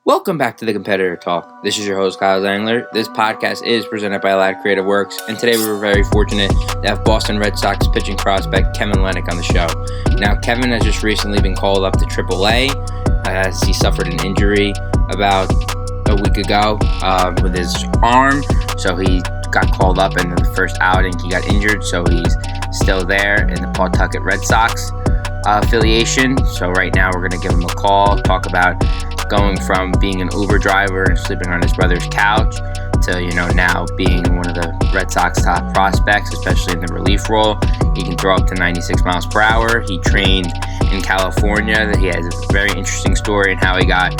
Welcome back to the Competitor Talk. This is your host, Kyle Dangler. This podcast is presented by Lad Creative Works, and today we were very fortunate to have Boston Red Sox pitching prospect Kevin Lenik on the show. Now, Kevin has just recently been called up to AAA as he suffered an injury about a week ago with his arm, so he got called up in the first outing. He got injured, so he's still there in the Pawtucket Red Sox affiliation. So right now we're going to give him a call, talk about going from being an Uber driver and sleeping on his brother's couch to, now being one of the Red Sox top prospects, especially in the relief role. He can throw up to 96 miles per hour. He trained in California. He has a very interesting story in how he got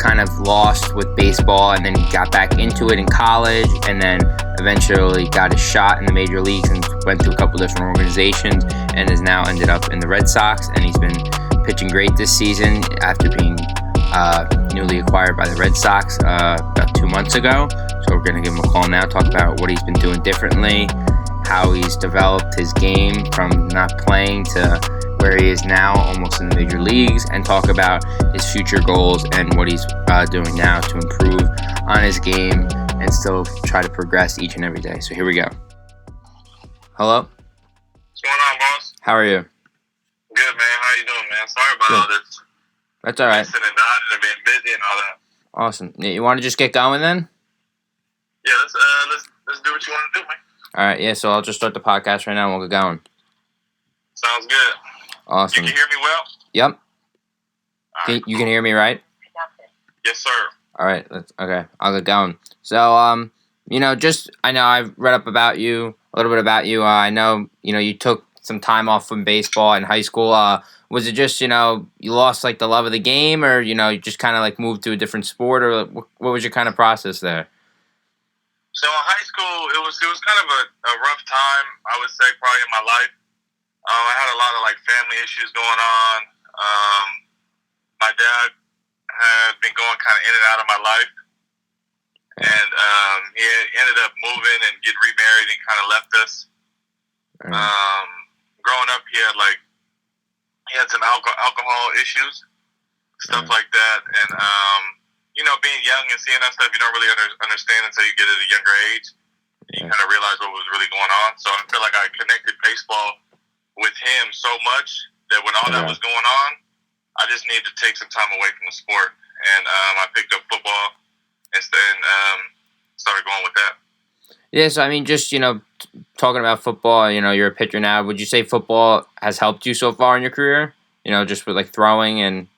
kind of lost with baseball and then got back into it in college and then eventually got a shot in the major leagues and went through a couple different organizations and has now ended up in the Red Sox, and he's been pitching great this season after being newly acquired by the Red Sox about 2 months ago. So we're going to give him a call now, talk about what he's been doing differently, how he's developed his game from not playing to where he is now, almost in the major leagues, and talk about his future goals and what he's doing now to improve on his game and still try to progress each and every day. So here we go. Hello? What's going on, boss? How are you? Good, man. How you doing, man? Sorry about all this. That's all right. Sitting down and being busy and all that. Awesome. You want to just get going then? Yeah, let's do what you want to do, man. All right, yeah, so I'll just start the podcast right now and we'll get going. Sounds good. Awesome. You can hear me well? Yep. Right, You can hear me, right? Yes, sir. All right, okay, I'll get going. So, I know I've read up about you, a little bit about you. I know, you took some time off from baseball in high school. Was it just, you lost, the love of the game, or, you just kind of, moved to a different sport, or what was your kind of process there? So in high school, it was kind of a rough time, I would say, probably in my life. I had a lot of, family issues going on. My dad had been going kind of in and out of my life. And he ended up moving and getting remarried and kind of left us. Growing up, he had some alcohol issues, stuff like that. And, being young and seeing that stuff, you don't really understand until you get at a younger age. You kind of realize what was really going on. So I feel like I connected baseball with him so much that when all that was going on, I just needed to take some time away from the sport. And I picked up football and started going with that. Yeah, so just, talking about football, you're a pitcher now. Would you say football has helped you so far in your career? Just with throwing and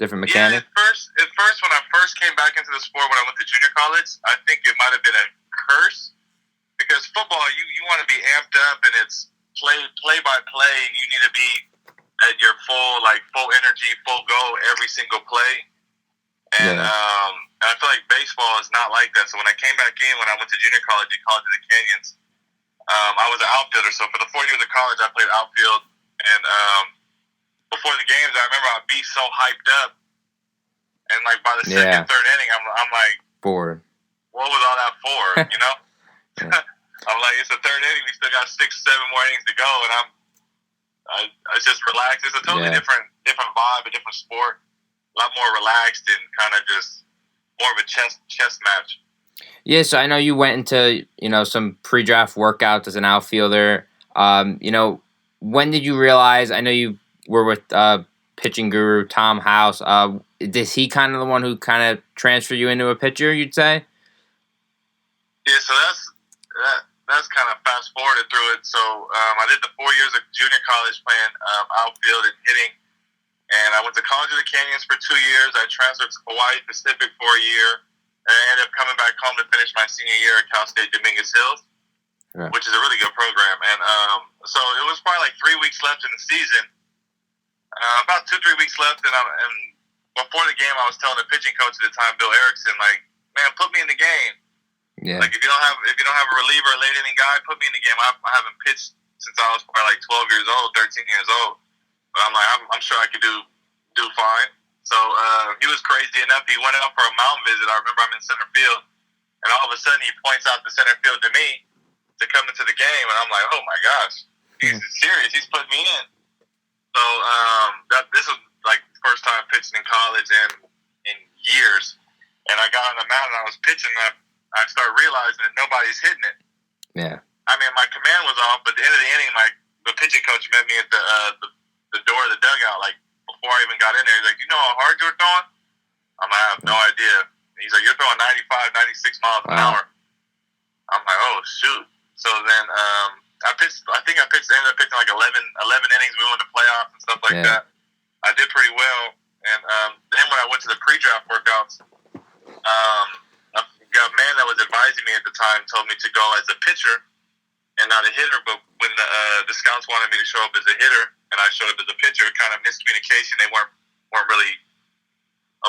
different mechanics? Yeah, at first, when I first came back into the sport, when I went to junior college, I think it might have been a curse. Because football, you want to be amped up and it's play by play, and you need to be at your full energy, full go every single play. And I feel like baseball is not like that. So when I came back in, when I went to junior college at College of the Canyons, I was an outfielder. So for the 4 years of college, I played outfield. And before the games, I remember I'd be so hyped up. And by the second, third inning, I'm like, bored. What was all that for? I'm like, it's the third inning. We still got 6, 7 more innings to go, and I just relaxed. It's a totally different vibe, a different sport. A lot more relaxed and kind of just more of a chess match. Yeah, so I know you went into some pre-draft workouts as an outfielder. When did you realize? I know you were with pitching guru Tom House. Is he kind of the one who kind of transferred you into a pitcher, you'd say? Yeah, so that's kind of fast forwarded through it. So I did the 4 years of junior college playing outfield and hitting, and I went to College of the Canyons for 2 years. I transferred to Hawaii Pacific for a year, and I ended up coming back home to finish my senior year at Cal State Dominguez Hills, which is a really good program. And so it was probably 3 weeks left in the season. About 2-3 weeks left, and before the game, I was telling the pitching coach at the time, Bill Erickson, man, put me in the game. Yeah. If you don't have a reliever, a late inning guy, put me in the game. I haven't pitched since I was probably 12 years old, 13 years old. But I'm like, I'm sure I could do fine. So he was crazy enough. He went out for a mound visit. I remember I'm in center field, and all of a sudden he points out the center field to me to come into the game, and I'm like, oh my gosh, he's serious. He's putting me in. So this was like the first time pitching in college in on the mound and I was pitching, I started realizing that nobody's hitting it. Yeah. I mean, my command was off, but at the end of the inning, like the pitching coach met me at the door of the dugout, like before I even got in there. He's like, "You know how hard you were throwing?" I'm like, "I have no idea." He's like, "You're throwing 95, 96 miles an hour." I'm like, "Oh shoot!" So then I ended up pitching like 11 innings. We went to playoffs and stuff like that. I did pretty well, and then when I went to the pre-draft workouts, a man that was advising me at the time told me to go as a pitcher and not a hitter. But when the scouts wanted me to show up as a hitter and I showed up as a pitcher, kind of miscommunication. They weren't really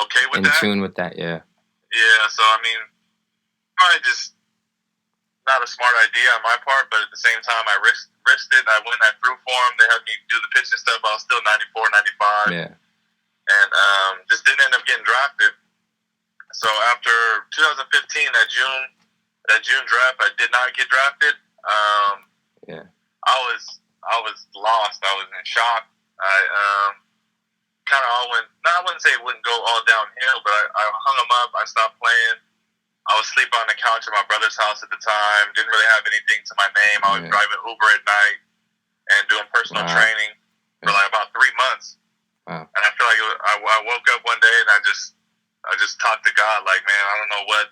okay with that. In tune with that, yeah. Yeah, so I mean, probably just not a smart idea on my part, but at the same time, I risked it. I went, I threw for them. They had me do the pitching stuff. I was still 94, 95. Yeah. And just didn't end up getting drafted. So after 2015, that June draft, I did not get drafted. I was lost. I was in shock. I kind of all went. No, I wouldn't say it wouldn't go all downhill, but I hung them up. I stopped playing. I was sleeping on the couch at my brother's house at the time. Didn't really have anything to my name. I was driving Uber at night and doing personal training for like about 3 months. Wow. And I feel like I woke up one day and I just talked to God, like, man, I don't know what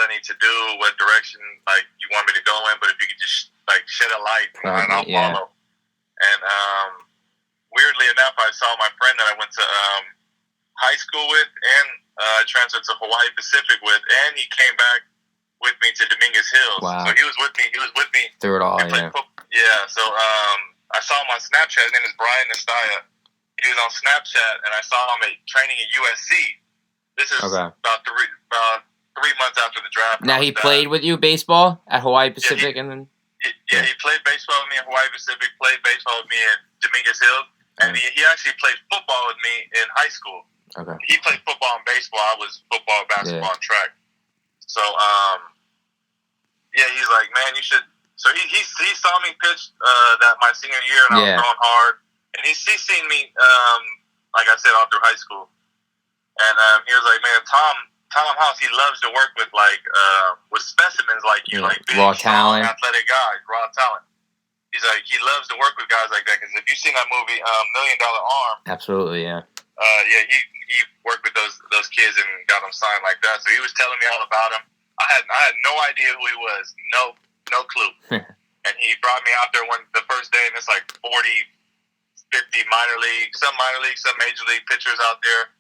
I need to do, what direction like you want me to go in, but if you could just like shed a light and I'll follow. And weirdly enough, I saw my friend that I went to high school with and transferred to Hawaii Pacific with, and he came back with me to Dominguez Hills. Wow. So he was with me through it all. Yeah. So I saw him on Snapchat. His name is Brian Nastaya. He was on Snapchat, and I saw him training at USC. This is about 3 months after the draft. Now he played with you baseball at Hawaii Pacific, and then he played baseball with me at Hawaii Pacific. Played baseball with me at Dominguez Hills, and he actually played football with me in high school. Okay. He played football and baseball. I was football, basketball, and track. So he's like, man, you should. So he saw me pitch that my senior year, and I was throwing hard. And he's seen me, like I said, all through high school. And he was like, man, Tom House, he loves to work with with specimens like you, like big, raw strong, talent, athletic guys, raw talent. He's like, he loves to work with guys like that because if you've seen that movie, $1 Million Arm, absolutely, yeah. He worked with those kids and got them signed like that. So he was telling me all about him. I had no idea who he was, no clue. And he brought me out there the first day, and it's like 40, 50 minor league, some major league pitchers out there.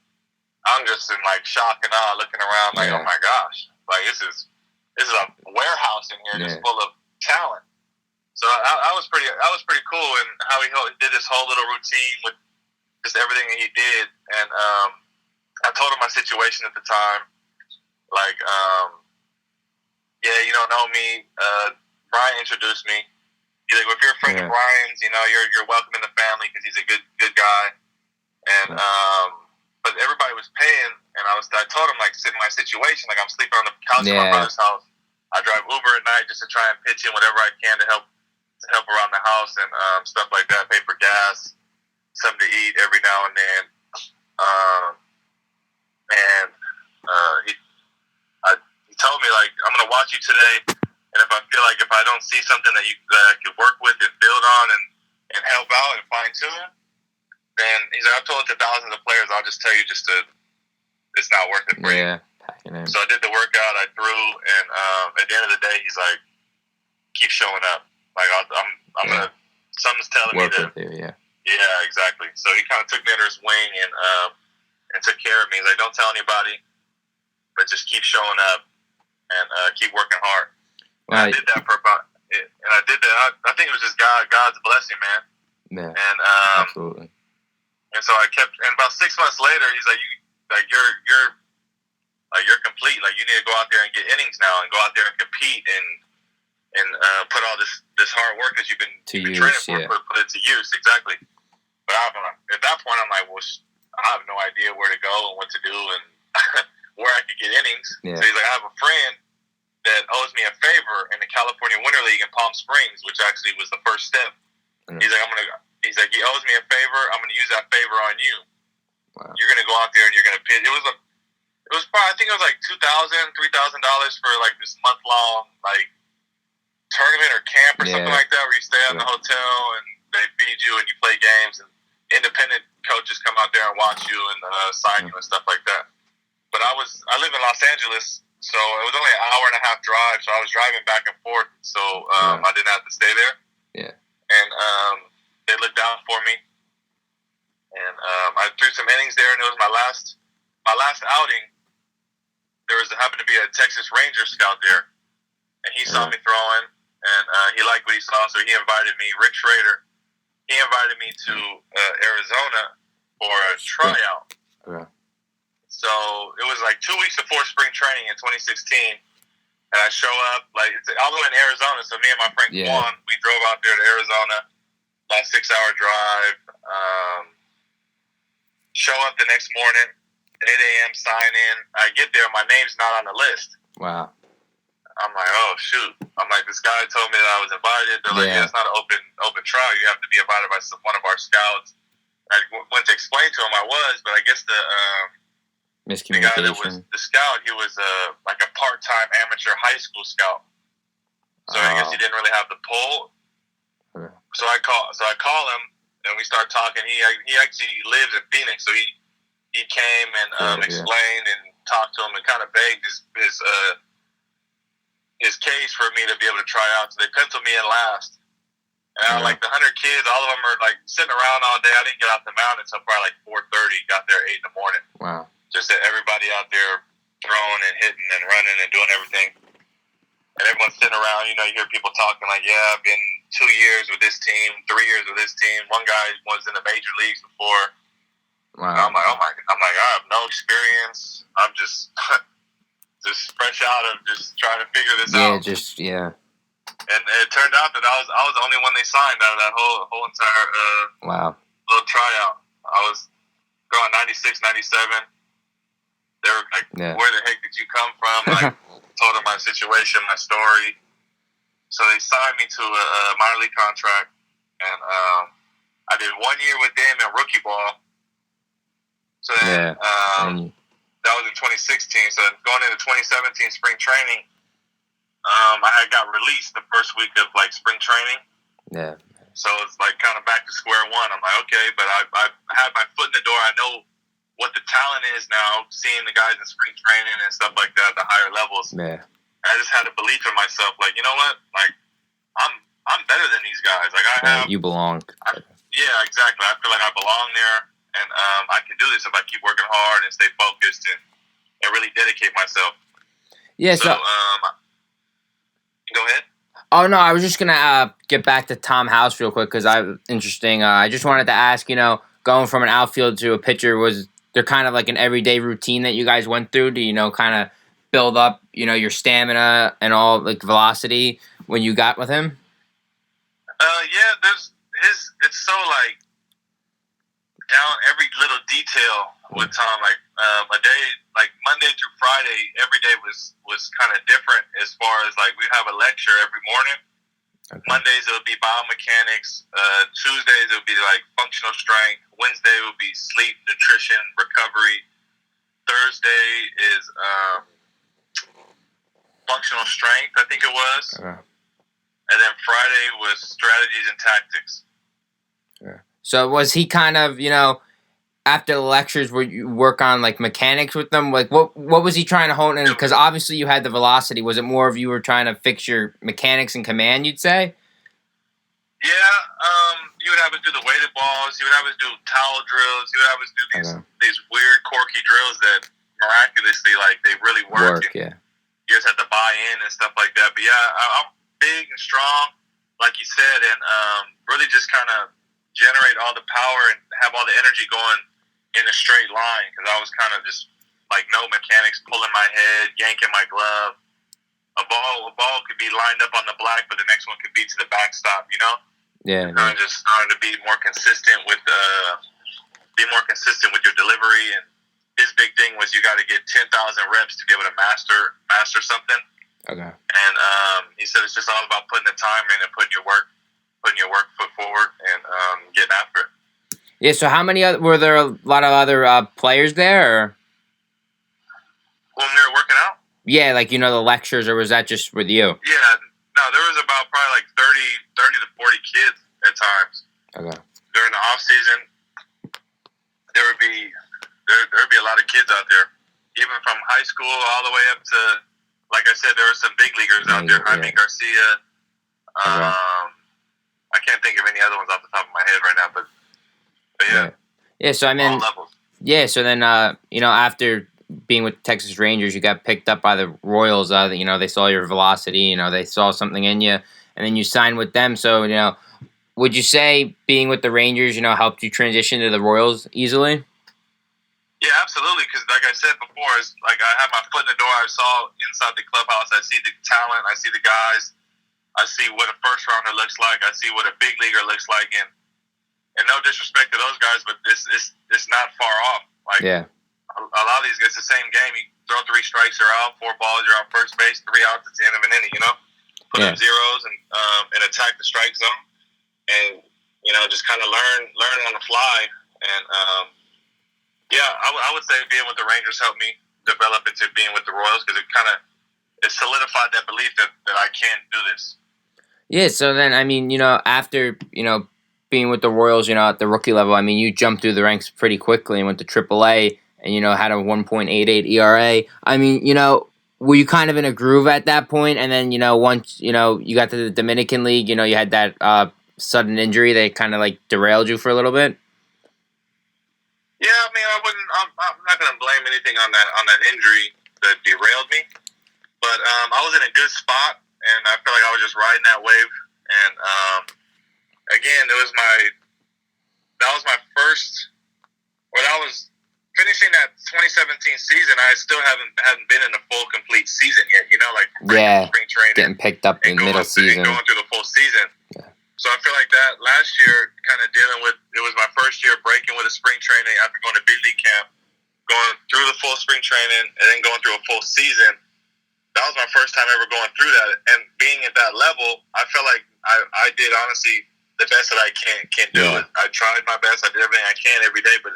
I'm just in like shock and awe, looking around like, oh my gosh, like this is a warehouse in here just full of talent. So I was pretty cool in how he did this whole little routine with just everything that he did. And I told him my situation at the time, like, you don't know me. Brian introduced me. He's like, well, if you're a friend of Brian's, you're welcome in the family because he's a good guy. And but everybody was paying, and I told him like my situation, like I'm sleeping on the couch at my brother's house. I drive Uber at night just to try and pitch in whatever I can to help around the house and stuff like that. Pay for gas, something to eat every now and then. He told me like, I'm gonna watch you today. And if I feel like if I don't see something that I could work with and build on and help out and fine tune, then he's like, I've told it to thousands of players. I'll just tell you it's not worth it for you. So I did the workout. I threw, and at the end of the day, he's like, keep showing up. Like I'm gonna. Something's telling work me to. With you, Yeah, exactly. So he kind of took me under his wing and took care of me. He's like, don't tell anybody, but just keep showing up and keep working hard. Right. I did that I think it was just God's blessing, man. Yeah. And absolutely. And so I kept. And about 6 months later, he's like, you're complete. Like you need to go out there and get innings now, and go out there and compete and put all this hard work that you've been training for, put it to use. Exactly. But at that point, I'm like, well, I have no idea where to go and what to do and where I could get innings. Yeah. So he's like, I have a friend that owes me a favor in the California Winter League in Palm Springs, which actually was the first step. Mm-hmm. He's like, he owes me a favor. I'm gonna use that favor on you. Wow. You're gonna go out there and you're gonna pitch. It was I think it was like $2,000, $3,000 for like this month long like tournament or camp or something like that, where you stay at the hotel and they feed you and you play games, and independent coaches come out there and watch you and sign you and stuff like that. But I live in Los Angeles, so it was only an hour and a half drive, so I was driving back and forth, so I didn't have to stay there. Yeah. And they looked out for me, and I threw some innings there, and it was my last outing. There happened to be a Texas Ranger scout there, and he saw me throwing, and he liked what he saw, so he invited me. Rick Schrader, he invited me to Arizona for a tryout. Okay. So it was like 2 weeks before spring training in 2016, and I show up it's all the way in Arizona. So me and my friend Juan, we drove out there to Arizona, about 6-hour drive. Show up the next morning, 8 a.m. sign in. I get there, my name's not on the list. Wow. I'm like, oh shoot! I'm like, this guy told me that I was invited. They're like, it's not an open trial. You have to be invited by one of our scouts. I went to explain to him I was, but I guess the guy that was the scout, he was like a part-time amateur high school scout. So I guess he didn't really have the pull. Okay. So I call him, and we start talking. He actually lives in Phoenix, so he came and explained and talked to him and kind of begged his case for me to be able to try out. So they penciled me in last. And like the 100 kids, all of them are like sitting around all day. I didn't get off the mound until probably like 4:30. Got there 8 in the morning. Wow. Just everybody out there throwing and hitting and running and doing everything. And everyone's sitting around. You hear people talking like, I've been 2 years with this team, 3 years with this team. One guy was in the major leagues before. Wow. And I'm like, I have no experience. I'm just just fresh out of just trying to figure this out. And it turned out that I was the only one they signed out of that whole entire little tryout. I was going 96, 97. They were like, where the heck did you come from? I told them my situation, my story. So they signed me to a minor league contract, and I did 1 year with them in rookie ball. So then that was in 2016. So going into 2017 spring training, I got released the first week of like spring training. Yeah. So it's like kind of back to square one. I'm like, okay, but I had my foot in the door. I know what the talent is now, seeing the guys in spring training and stuff like that, the higher levels. Yeah. I just had a belief in myself, like, you know what? Like, I'm better than these guys. Like, you belong. Yeah, exactly. I feel like I belong there, and I can do this if I keep working hard and stay focused and really dedicate myself. Yeah. So go ahead. Oh no, I was just gonna get back to Tom House real quick because interesting. I just wanted to ask, going from an outfield to a pitcher, was there kind of like an everyday routine that you guys went through to kind of build up your stamina and all, like, velocity when you got with him? Yeah, it's so like down every little detail with Tom. Like a day, like Monday through Friday, every day was kind of different as far as like we have a lecture every morning. Okay. Mondays it would be biomechanics. Tuesdays it would be like functional strength. Wednesday it would be sleep, nutrition, recovery. Thursday is functional strength, I think it was. Okay. And then Friday was strategies and tactics. Okay. So was he kind of, after the lectures, where you work on like mechanics with them? Like what was he trying to hone in? Because obviously you had the velocity. Was it more of you were trying to fix your mechanics and command, you'd say? Yeah, you would have us do the weighted balls. You would have us do towel drills. You would have us do these weird, quirky drills that miraculously, like, they really work. Yeah. You just have to buy in and stuff like that. But yeah, I'm big and strong, like you said, and really just kind of generate all the power and have all the energy going in a straight line, because I was kind of just like no mechanics, pulling my head, yanking my glove. A ball could be lined up on the black, but the next one could be to the backstop. Yeah. Kind of just starting to be more consistent with your delivery. And his big thing was you got to get 10,000 reps to be able to master something. Okay. And he said it's just all about putting the time in and putting your work foot forward and getting after it. Yeah. So how many were there? A lot of other players there? Or? Yeah, like, the lectures, or was that just with you? Yeah, no, there was about probably like 30 to 40 kids at times. Okay. During the off season, there'd be a lot of kids out there, even from high school all the way up to, like I said, there were some big leaguers out there. Jaime Garcia. I can't think of any other ones off the top of my head right now, but yeah. Yeah, so I mean, all levels. Yeah, so then after being with Texas Rangers, you got picked up by the Royals. They saw your velocity. They saw something in you, and then you signed with them. So would you say being with the Rangers, helped you transition to the Royals easily? Yeah, absolutely. Because like I said before, it's like I had my foot in the door. I saw inside the clubhouse. I see the talent. I see the guys. I see what a first rounder looks like. I see what a big leaguer looks like. And no disrespect to those guys, but it's not far off. Like, yeah. A lot of these guys, it's the same game. You throw 3 strikes, you're out. 4 balls, you're on first base. 3 outs, it's the end of an inning. Put up zeros and attack the strike zone, and just kind of learn on the fly. And I would say being with the Rangers helped me develop into being with the Royals, because it solidified that belief that I can do this. Yeah. So then, I mean, after being with the Royals, at the rookie level, I mean, you jumped through the ranks pretty quickly and went to AAA. And, had a 1.88 ERA. I mean, were you kind of in a groove at that point? And then, once, you got to the Dominican League, you had that sudden injury that kind of, like, derailed you for a little bit? Yeah, I mean, I'm not going to blame anything on that injury that derailed me. But I was in a good spot, and I feel like I was just riding that wave. And, again, that was my first, when I was finishing that 2017 season, I still hadn't been in a full, complete season yet. Spring training, getting picked up in middle season, and going through the full season. Yeah. So I feel like that last year, kind of dealing with, it was my first year breaking with a spring training after going to big league camp, going through the full spring training, and then going through a full season. That was my first time ever going through that, and being at that level, I felt like I did honestly the best that I can do. Yeah. I tried my best. I did everything I can every day, but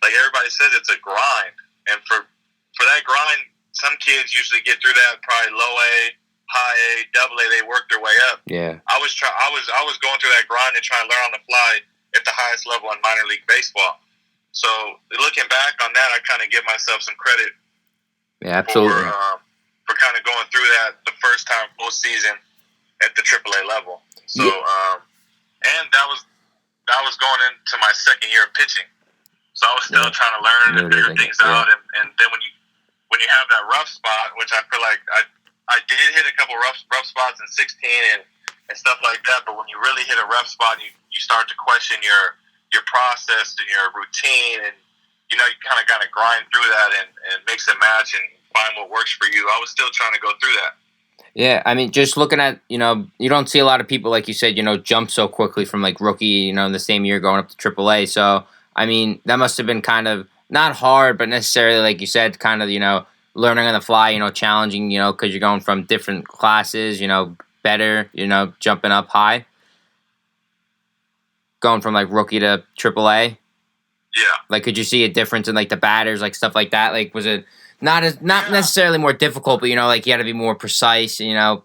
like everybody says, it's a grind. And for that grind, some kids usually get through that probably low A, high A, double A. They work their way up. Yeah. I was going through that grind and trying to learn on the fly at the highest level in minor league baseball. So looking back on that, I kind of give myself some credit. Yeah, absolutely. For kind of going through that the first time full season at the AAA level. So and that was going into my second year of pitching. So I was still trying to learn and figure things out, and then when you have that rough spot, which I feel like I did hit a couple rough spots in 16 and stuff like that, but when you really hit a rough spot, you start to question your process and your routine, and you kind of grind through that and mix and match and find what works for you. I was still trying to go through that. Yeah, I mean, just looking at, you don't see a lot of people, like you said, jump so quickly from, like, rookie, in the same year going up to AAA. So, I mean, that must have been kind of, not hard, but necessarily, like you said, kind of, learning on the fly, challenging, because you're going from different classes, better, jumping up high. Going from, like, rookie to AAA. Yeah. Like, could you see a difference in, like, the batters, like, stuff like that? Like, was it not necessarily more difficult, but, like, you had to be more precise, Yeah,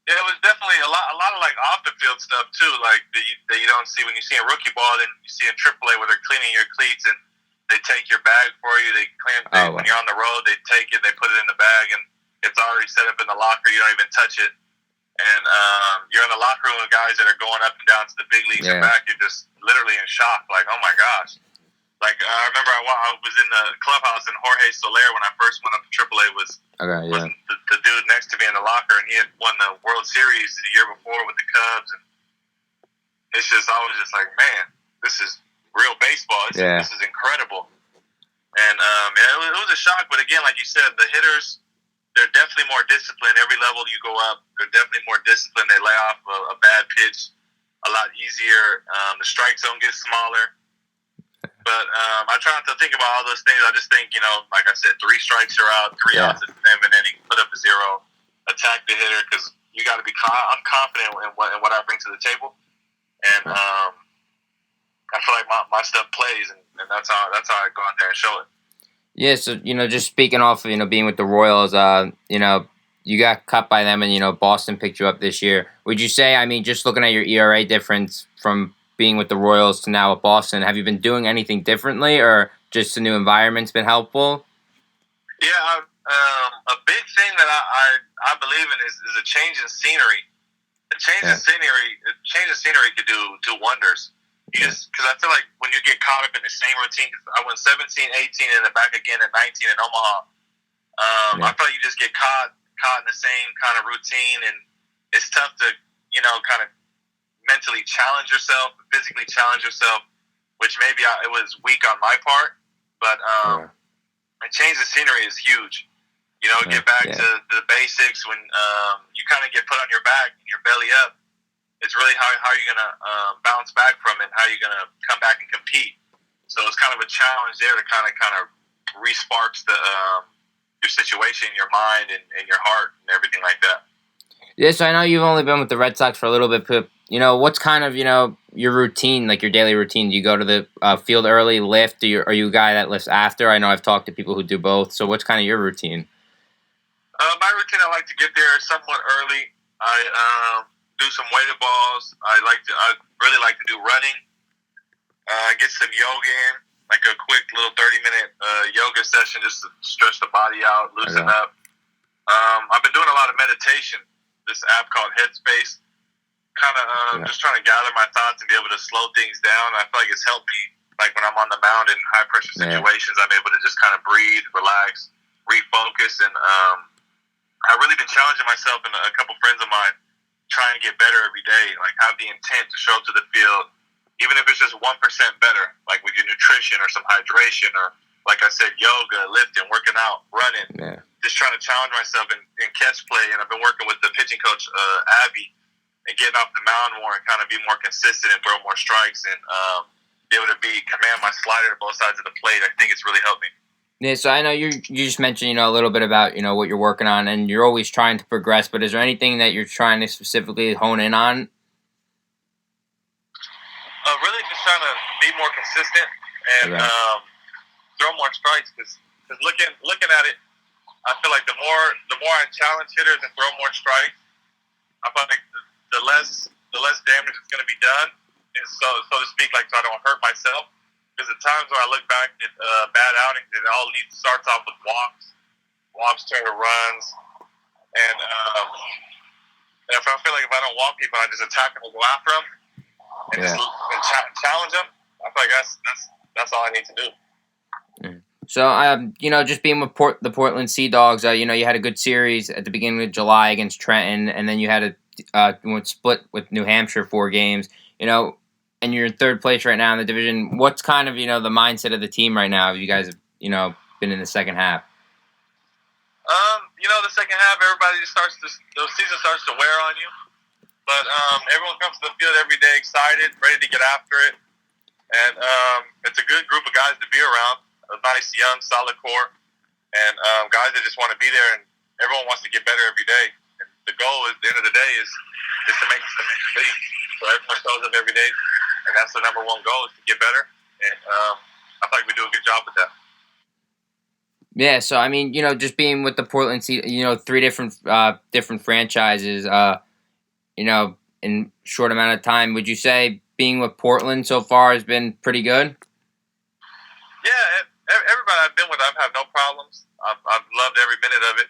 it was definitely a lot of like off the field stuff too, like that you don't see when you see a rookie ball. Then you see in AAA where they're cleaning your cleats and they take your bag for you. They clean when you're on the road. They take it, they put it in the bag, and it's already set up in the locker. You don't even touch it, and you're in the locker room with guys that are going up and down to the big leagues. And back, you're just literally in shock, like, oh my gosh. Like I remember I was in the clubhouse, and Jorge Soler, when I first went up to AAA, was the dude next to me in the locker, and he had won the World Series the year before with the Cubs, and I was just like, man, this is real baseball. This is incredible. And it was a shock, but again, like you said, the hitters, they're definitely more disciplined. Every level you go up, they're definitely more disciplined. They lay off a bad pitch a lot easier. The strike zone gets smaller. But I try not to think about all those things. I just think, like I said, 3 strikes are out, 3 outs at the end of an inning, put up a 0, attack the hitter, because you got to be. I'm confident in what I bring to the table, and I feel like my stuff plays, and that's how I go out there and show it. Yeah, so just speaking off of being with the Royals, you got cut by them, and Boston picked you up this year. Would you say, I mean, just looking at your ERA difference from being with the Royals to now at Boston, have you been doing anything differently, or just the new environment's been helpful? Yeah, a big thing that I believe in is a change in scenery. A change in scenery could do wonders. Because I feel like when you get caught up in the same routine, I went 17, 18, and then back again at 19 in Omaha. I feel like you just get caught in the same kind of routine, and it's tough to kind of mentally challenge yourself, physically challenge yourself, which maybe it was weak on my part, but a change of scenery is huge. Get back to the basics when you kind of get put on your back and your belly up. It's really how you're going to bounce back from it, how you're going to come back and compete. So it's kind of a challenge there to kind of re-sparks your situation, your mind, and your heart, and everything like that. Yeah, so I know you've only been with the Red Sox for a little bit, but what's kind of your routine, like your daily routine? Do you go to the field early, lift? Are you a guy that lifts after? I know I've talked to people who do both. So what's kind of your routine? My routine, I like to get there somewhat early. I do some weighted balls. I really like to do running. Get some yoga in, like a quick little 30-minute yoga session just to stretch the body out, loosen up. I've been doing a lot of meditation. This app called Headspace, kind of just trying to gather my thoughts and be able to slow things down. I feel like it's helped me, like when I'm on the mound in high-pressure situations, I'm able to just kind of breathe, relax, refocus, and I've really been challenging myself and a couple friends of mine trying to get better every day, like have the intent to show up to the field, even if it's just 1% better, like with your nutrition or some hydration or, like I said, yoga, lifting, working out, running. Yeah. Just trying to challenge myself in catch play. And I've been working with the pitching coach, Abby, and getting off the mound more and kind of be more consistent and throw more strikes and be able to command my slider to both sides of the plate. I think it's really helped me. Yeah, so I know you just mentioned, a little bit about, what you're working on, and you're always trying to progress, but is there anything that you're trying to specifically hone in on? Really just trying to be more consistent and throw more strikes, because looking at it, I feel like the more I challenge hitters and throw more strikes, I feel like the less damage is going to be done, and so to speak, like so I don't hurt myself. Because at times when I look back at bad outings, it all starts off with walks turn to runs, and if I feel like if I don't walk people, I just attack them and go after them and challenge them. I feel like that's all I need to do. So, just being with the Portland Sea Dogs, you had a good series at the beginning of July against Trenton, and then you had a split with New Hampshire 4 games. And you're in third place right now in the division. What's kind of the mindset of the team right now? You guys have been in the second half. The second half, everybody just the season starts to wear on you. But everyone comes to the field every day excited, ready to get after it, and it's a good group of guys to be around. A nice, young, solid core, and guys that just want to be there, and everyone wants to get better every day. And the goal, at the end of the day, is to make the league. So everyone shows up every day, and that's the number one goal, is to get better. And I feel like we do a good job with that. Yeah, so I mean, just being with the Portland Sea, 3 different franchises, in short amount of time, would you say being with Portland so far has been pretty good? Yeah, everybody I've been with, I've had no problems. I've loved every minute of it,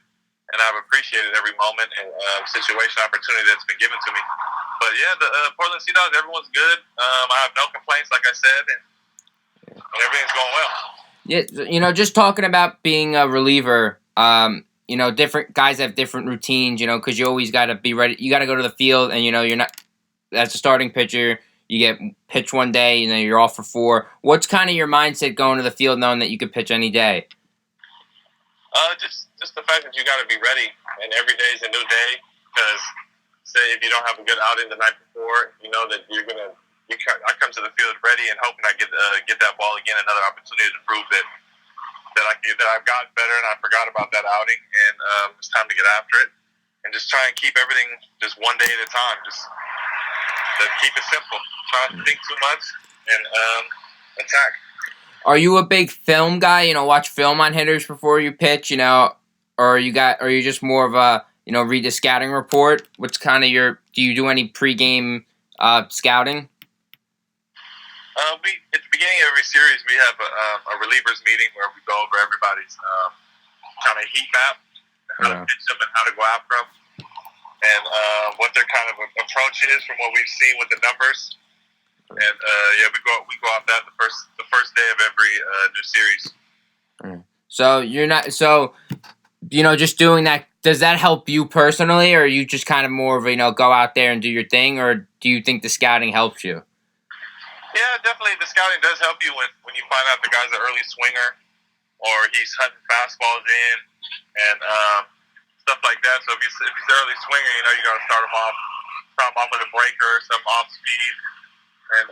and I've appreciated every moment and situation, opportunity that's been given to me. But yeah, the Portland Sea Dogs, everyone's good. I have no complaints, like I said, and everything's going well. Yeah, just talking about being a reliever, different guys have different routines, because you always got to be ready. You got to go to the field, and, you're not, as a starting pitcher, you get pitched one day, you're off for 4. What's kind of your mindset going to the field knowing that you could pitch any day? Just the fact that you got to be ready, and every day is a new day, because say if you don't have a good outing the night before, you know that you're going to I come to the field ready and hoping I get that ball again, another opportunity to prove that I've gotten better and I forgot about that outing, and it's time to get after it and just try and keep everything just one day at a time. Just to keep it simple. Try not to think too much and attack. Are you a big film guy? Watch film on hitters before you pitch. Or are you just more of a read the scouting report? What's kind of do you do any pregame scouting? We at the beginning of every series we have a relievers meeting where we go over everybody's kind of heat map, how to pitch them and how to go after them, and what their kind of approach is from what we've seen with the numbers. And we go off that the first day of every new series. So you're not just doing that. Does that help you personally, or are you just kind of more of a go out there and do your thing, or do you think the scouting helps you? Yeah, definitely. The scouting does help you when you find out the guy's an early swinger, or he's hunting fastballs in, and stuff like that. So if he's an early swinger, you got to start him off with a breaker, some off speed, and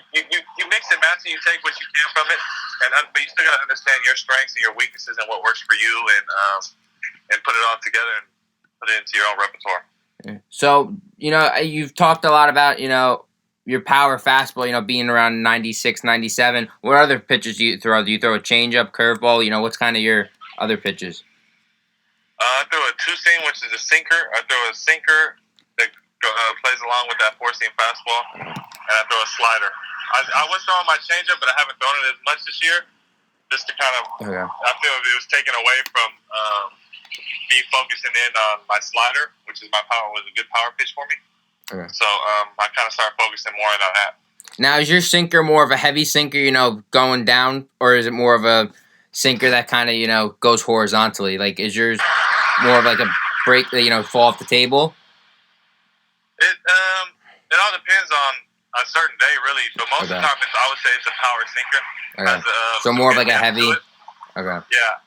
you mix and match, and you take what you can from it, but you still got to understand your strengths and your weaknesses and what works for you, and put it all together and put it into your own repertoire. So you've talked a lot about your power fastball, being around 96, 97. What other pitches do you throw? Do you throw a changeup, curveball? What's kind of your other pitches? I throw a two-seam, which is a sinker. I throw a sinker that plays along with that four-seam fastball, and I throw a slider. I was throwing my changeup, but I haven't thrown it as much this year, just to kind of I feel it was taken away from me focusing in on my slider, which is was a good power pitch for me. Okay. So I kind of started focusing more on that. Now, is your sinker more of a heavy sinker, going down, or is it more of a sinker that kind of, goes horizontally? Like, is yours more of like a break that, fall off the table? It all depends on a certain day, really. But most of the time, I would say it's a power sinker. Okay. So more of like a heavy. Okay. Yeah.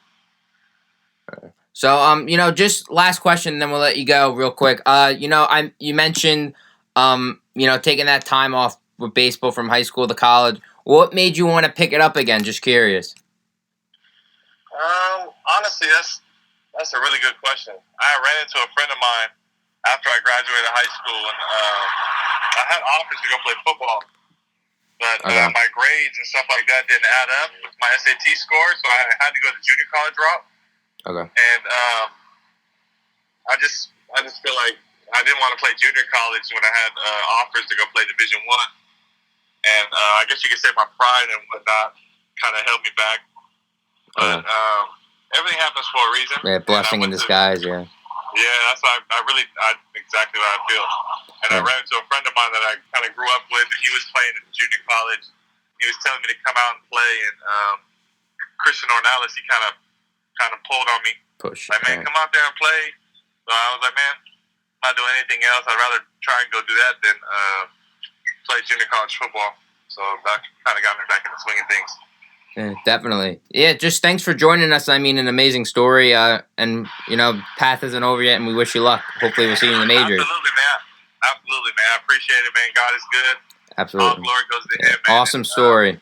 Okay. So, just last question, then we'll let you go real quick. You mentioned, taking that time off with baseball from high school to college. What made you want to pick it up again? Just curious. Honestly, that's a really good question. I ran into a friend of mine after I graduated high school, and I had offers to go play football, but my grades and stuff like that didn't add up with my SAT score, so I had to go the junior college route. Okay. And I just feel like I didn't want to play junior college when I had offers to go play Division I, and I guess you could say my pride and whatnot kind of held me back. But everything happens for a reason. Yeah, blessing in disguise. Yeah. Yeah, that's why exactly what I feel. And I ran into a friend of mine that I kind of grew up with, and he was playing in junior college. He was telling me to come out and play, and Christian Ornelas, he kind of pulled on me. Push. Like, man, come out there and play. So I was like, man, I'm not doing anything else. I'd rather try and go do that than play junior college football. So that kind of got me back into swinging things. Yeah, definitely. Yeah, just thanks for joining us. I mean, an amazing story. And, path isn't over yet, and we wish you luck. Hopefully we'll see you in the majors. Absolutely, man. I appreciate it, man. God is good. Absolutely. All glory goes to him, man. Awesome story.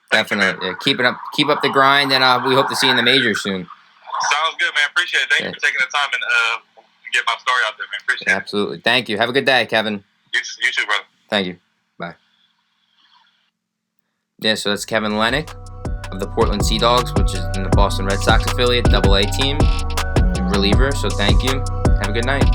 Definitely. Keep up the grind, and we hope to see you in the majors soon. Sounds good, man. Appreciate it. Thank you for taking the time and get my story out there, man. Appreciate it. Absolutely. Thank you. Have a good day, Kevin. You too, brother. Thank you. Bye. Yeah, so that's Kevin Lenik of the Portland Sea Dogs, which is in the Boston Red Sox affiliate, AA team, reliever. So thank you. Have a good night.